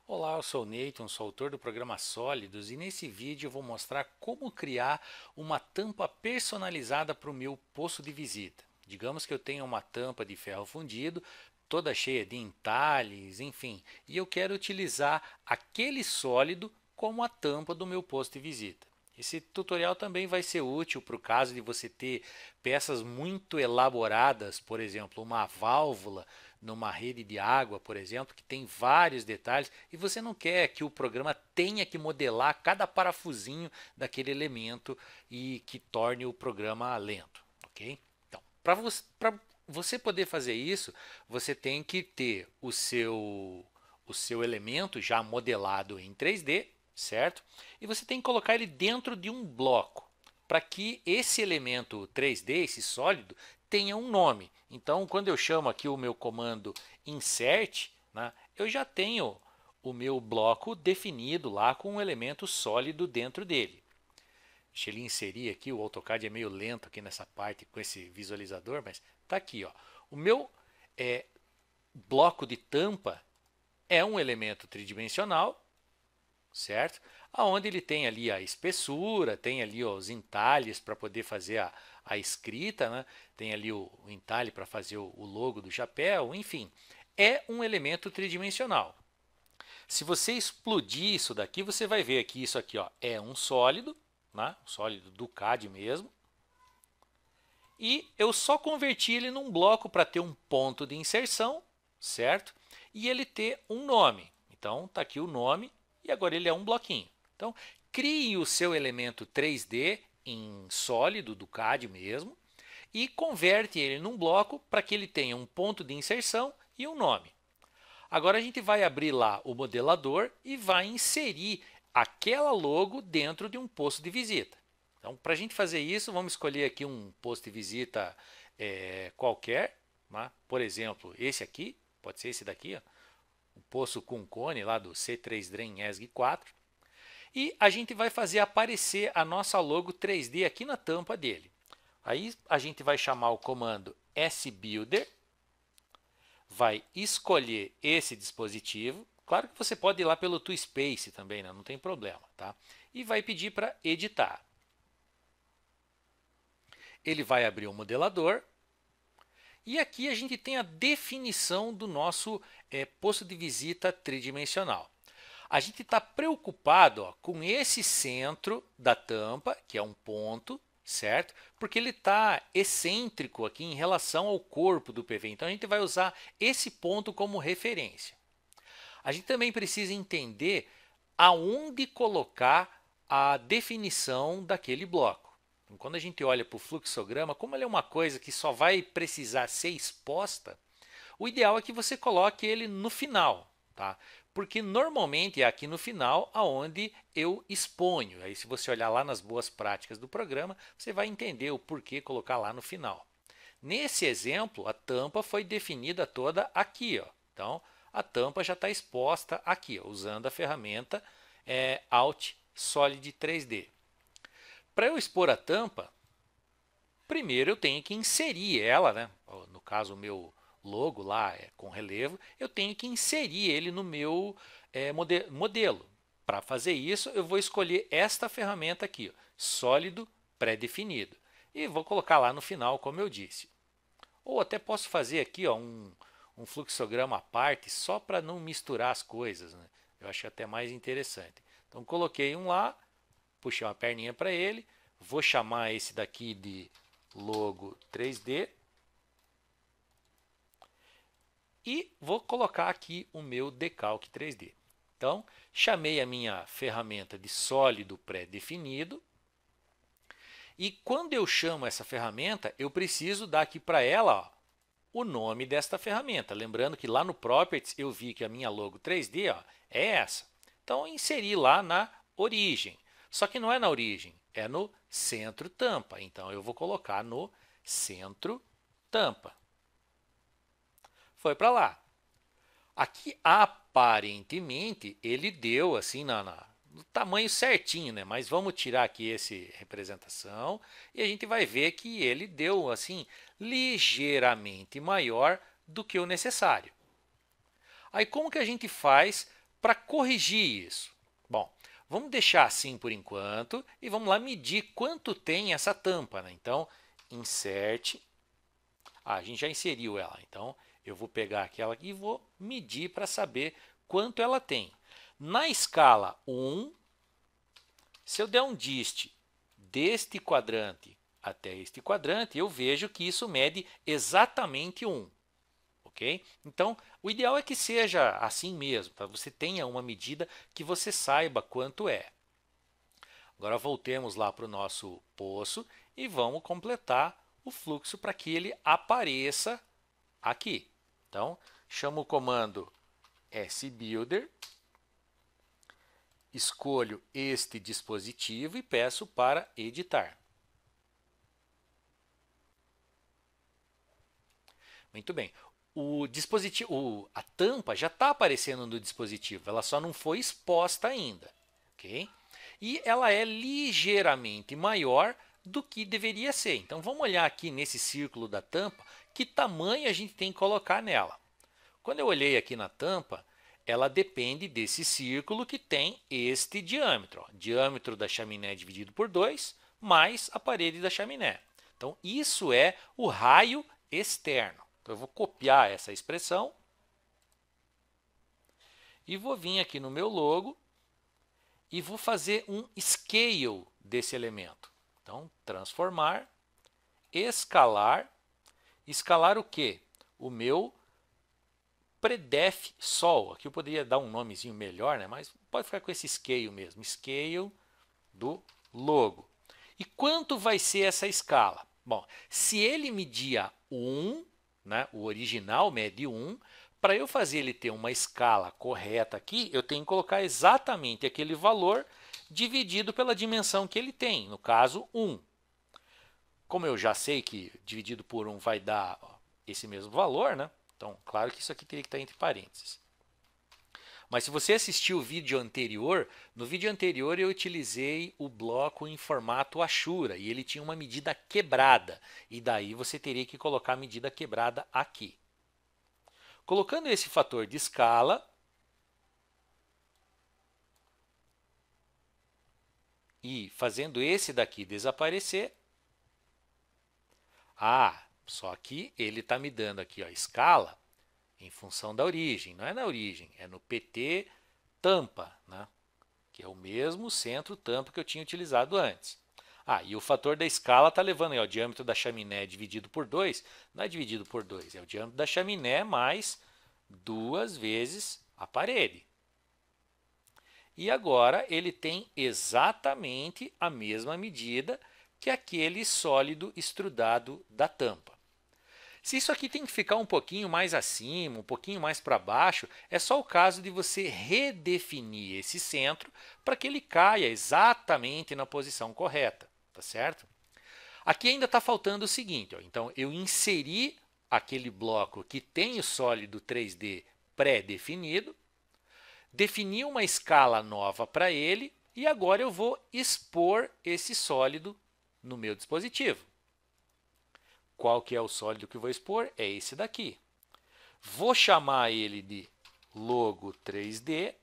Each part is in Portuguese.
Olá, eu sou o Neyton, sou autor do programa Sólidos e nesse vídeo eu vou mostrar como criar uma tampa personalizada para o meu poço de visita. Digamos que eu tenho uma tampa de ferro fundido, toda cheia de entalhes, enfim, e eu quero utilizar aquele sólido como a tampa do meu posto de visita. Esse tutorial também vai ser útil para o caso de você ter peças muito elaboradas, por exemplo, uma válvula numa rede de água, por exemplo, que tem vários detalhes e você não quer que o programa tenha que modelar cada parafusinho daquele elemento e que torne o programa lento, ok? Então, para você poder fazer isso, você tem que ter o seu elemento já modelado em 3D, certo? E você tem que colocar ele dentro de um bloco para que esse elemento 3D, esse sólido, tenha um nome. Então, quando eu chamo aqui o meu comando insert, né, eu já tenho o meu bloco definido lá com um elemento sólido dentro dele. Deixa ele inserir aqui, o AutoCAD é meio lento aqui nessa parte com esse visualizador, mas está aqui. Ó. O meu bloco de tampa é um elemento tridimensional, certo? Aonde ele tem ali a espessura, tem ali os entalhes para poder fazer a escrita, né? Tem ali o entalhe para fazer o logo do chapéu, enfim. É um elemento tridimensional. Se você explodir isso daqui, você vai ver que isso aqui ó, é um sólido, né? Um sólido do CAD mesmo. E eu só converti ele num bloco para ter um ponto de inserção, certo? E ele ter um nome. Então, está aqui o nome e agora ele é um bloquinho. Então, crie o seu elemento 3D em sólido do CAD mesmo e converte ele num bloco para que ele tenha um ponto de inserção e um nome. Agora a gente vai abrir lá o modelador e vai inserir aquela logo dentro de um posto de visita. Então, para a gente fazer isso, vamos escolher aqui um posto de visita qualquer. Né? Por exemplo, esse aqui, pode ser esse daqui, ó, o poço com cone lá do C3 Drain ESG 4. E a gente vai fazer aparecer a nossa logo 3D aqui na tampa dele. Aí a gente vai chamar o comando sbuilder, vai escolher esse dispositivo. Claro que você pode ir lá pelo TwoSpace também, né? Não tem problema, tá? E vai pedir para editar. Ele vai abrir o modelador e aqui a gente tem a definição do nosso posto de visita tridimensional. A gente está preocupado ó, com esse centro da tampa, que é um ponto, certo? Porque ele está excêntrico aqui em relação ao corpo do PV. Então a gente vai usar esse ponto como referência. A gente também precisa entender aonde colocar a definição daquele bloco. Então, quando a gente olha para o fluxograma, como ele é uma coisa que só vai precisar ser exposta, o ideal é que você coloque ele no final, tá? Porque normalmente é aqui no final aonde eu exponho. Aí se você olhar lá nas boas práticas do programa, você vai entender o porquê colocar lá no final. Nesse exemplo, a tampa foi definida toda aqui, ó. Então, a tampa já está exposta aqui, ó, usando a ferramenta Alt Solid 3D. Para eu expor a tampa, primeiro eu tenho que inserir ela, né? No caso o meu logo lá é com relevo, eu tenho que inserir ele no meu modelo. Para fazer isso, eu vou escolher esta ferramenta aqui, ó, sólido pré-definido, e vou colocar lá no final, como eu disse. Ou até posso fazer aqui ó, um fluxograma à parte, só para não misturar as coisas. Né? Eu acho até mais interessante. Então coloquei um lá, puxei uma perninha para ele, vou chamar esse daqui de logo 3D e vou colocar aqui o meu decalque 3D. Então, chamei a minha ferramenta de sólido pré-definido e quando eu chamo essa ferramenta, eu preciso dar aqui para ela ó, o nome desta ferramenta. Lembrando que lá no Properties eu vi que a minha logo 3D ó, é essa. Então, eu inseri lá na origem. Só que não é na origem, é no centro tampa. Então, eu vou colocar no centro tampa. Foi para lá. Aqui, aparentemente, ele deu assim no tamanho certinho, né? Mas vamos tirar aqui essa representação e a gente vai ver que ele deu assim ligeiramente maior do que o necessário. Aí como que a gente faz para corrigir isso? Bom, vamos deixar assim por enquanto e vamos lá medir quanto tem essa tampa, né? Então, insert. A gente já inseriu ela, então eu vou pegar aquela aqui e vou medir para saber quanto ela tem. Na escala 1, se eu der um dist deste quadrante até este quadrante, eu vejo que isso mede exatamente 1. Okay? Então, o ideal é que seja assim mesmo, para você tenha uma medida que você saiba quanto é. Agora voltemos lá para o nosso poço e vamos completar o fluxo para que ele apareça aqui. Então, chamo o comando sbuilder, escolho este dispositivo e peço para editar. Muito bem. O dispositivo, a tampa já está aparecendo no dispositivo, ela só não foi exposta ainda. Okay? E ela é ligeiramente maior do que deveria ser. Então vamos olhar aqui nesse círculo da tampa, que tamanho a gente tem que colocar nela. Quando eu olhei aqui na tampa, ela depende desse círculo que tem este diâmetro. Ó. Diâmetro da chaminé dividido por 2, mais a parede da chaminé. Então isso é o raio externo. Então eu vou copiar essa expressão e vou vir aqui no meu logo e vou fazer um scale desse elemento. Então, transformar, escalar. Escalar o quê? O meu predef sol. Aqui eu poderia dar um nomezinho melhor, né? Mas pode ficar com esse scale mesmo. Scale do logo. E quanto vai ser essa escala? Bom, se ele media 1, né, o original mede 1, para eu fazer ele ter uma escala correta aqui, eu tenho que colocar exatamente aquele valor dividido pela dimensão que ele tem, no caso 1. Como eu já sei que dividido por 1 vai dar esse mesmo valor, né? Então, claro que isso aqui teria que estar entre parênteses. Mas se você assistiu o vídeo anterior, no vídeo anterior eu utilizei o bloco em formato Ashura e ele tinha uma medida quebrada. E daí você teria que colocar a medida quebrada aqui. Colocando esse fator de escala, e fazendo esse daqui desaparecer, só que ele está me dando aqui a escala em função da origem, não é na origem, é no PT tampa, né? Que é o mesmo centro tampa que eu tinha utilizado antes. E o fator da escala está levando aí, ó, o diâmetro da chaminé dividido por 2, não é dividido por 2, é o diâmetro da chaminé mais 2 vezes a parede. E agora ele tem exatamente a mesma medida que aquele sólido extrudado da tampa. Se isso aqui tem que ficar um pouquinho mais acima, um pouquinho mais para baixo, é só o caso de você redefinir esse centro para que ele caia exatamente na posição correta, tá certo? Aqui ainda está faltando o seguinte, ó, então eu inseri aquele bloco que tem o sólido 3D pré-definido, defini uma escala nova para ele e agora eu vou expor esse sólido no meu dispositivo. Qual que é o sólido que eu vou expor? É esse daqui. Vou chamar ele de logo 3D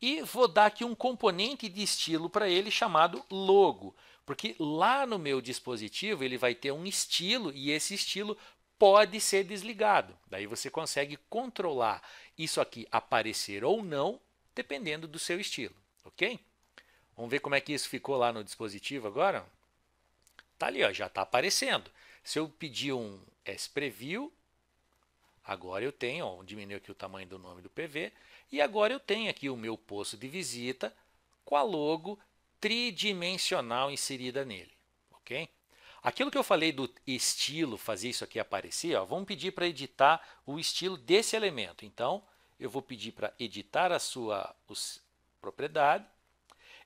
e vou dar aqui um componente de estilo para ele chamado logo, porque lá no meu dispositivo ele vai ter um estilo e esse estilo pode ser desligado. Daí você consegue controlar isso aqui aparecer ou não, dependendo do seu estilo, ok? Vamos ver como é que isso ficou lá no dispositivo agora? Tá ali, ó, já está aparecendo. Se eu pedir um S-Preview, agora eu tenho, ó, diminuir aqui o tamanho do nome do PV, e agora eu tenho aqui o meu poço de visita com a logo tridimensional inserida nele, ok? Aquilo que eu falei do estilo, fazer isso aqui aparecer, ó, vamos pedir para editar o estilo desse elemento. Então, eu vou pedir para editar a sua propriedade,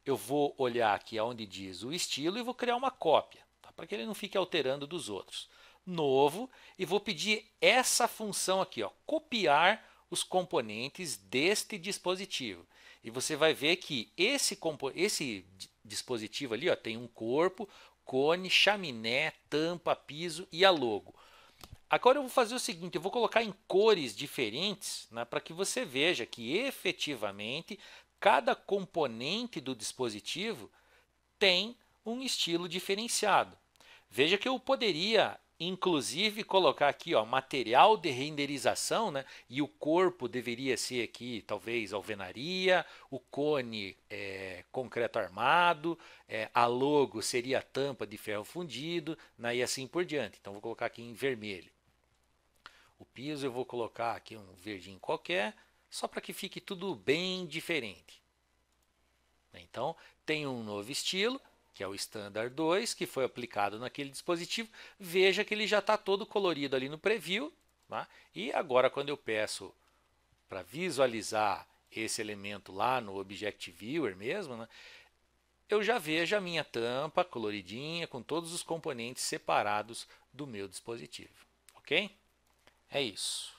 eu vou olhar aqui onde diz o estilo e vou criar uma cópia, para que ele não fique alterando dos outros. Novo, e vou pedir essa função aqui, ó, copiar os componentes deste dispositivo. E você vai ver que esse dispositivo ali, ó, tem um corpo, cone, chaminé, tampa, piso e a logo. Agora eu vou fazer o seguinte, eu vou colocar em cores diferentes, né, para que você veja que efetivamente cada componente do dispositivo tem um estilo diferenciado. Veja que eu poderia inclusive colocar aqui, ó, material de renderização, né? E o corpo deveria ser aqui talvez alvenaria, o cone concreto armado, a logo seria a tampa de ferro fundido, né? E assim por diante. Então vou colocar aqui em vermelho. O piso eu vou colocar aqui um verdinho qualquer, só para que fique tudo bem diferente. Então tem um novo estilo, que é o Standard 2, que foi aplicado naquele dispositivo. Veja que ele já está todo colorido ali no preview. Tá? E agora quando eu peço para visualizar esse elemento lá no Object Viewer mesmo, né, eu já vejo a minha tampa coloridinha com todos os componentes separados do meu dispositivo. Ok? É isso.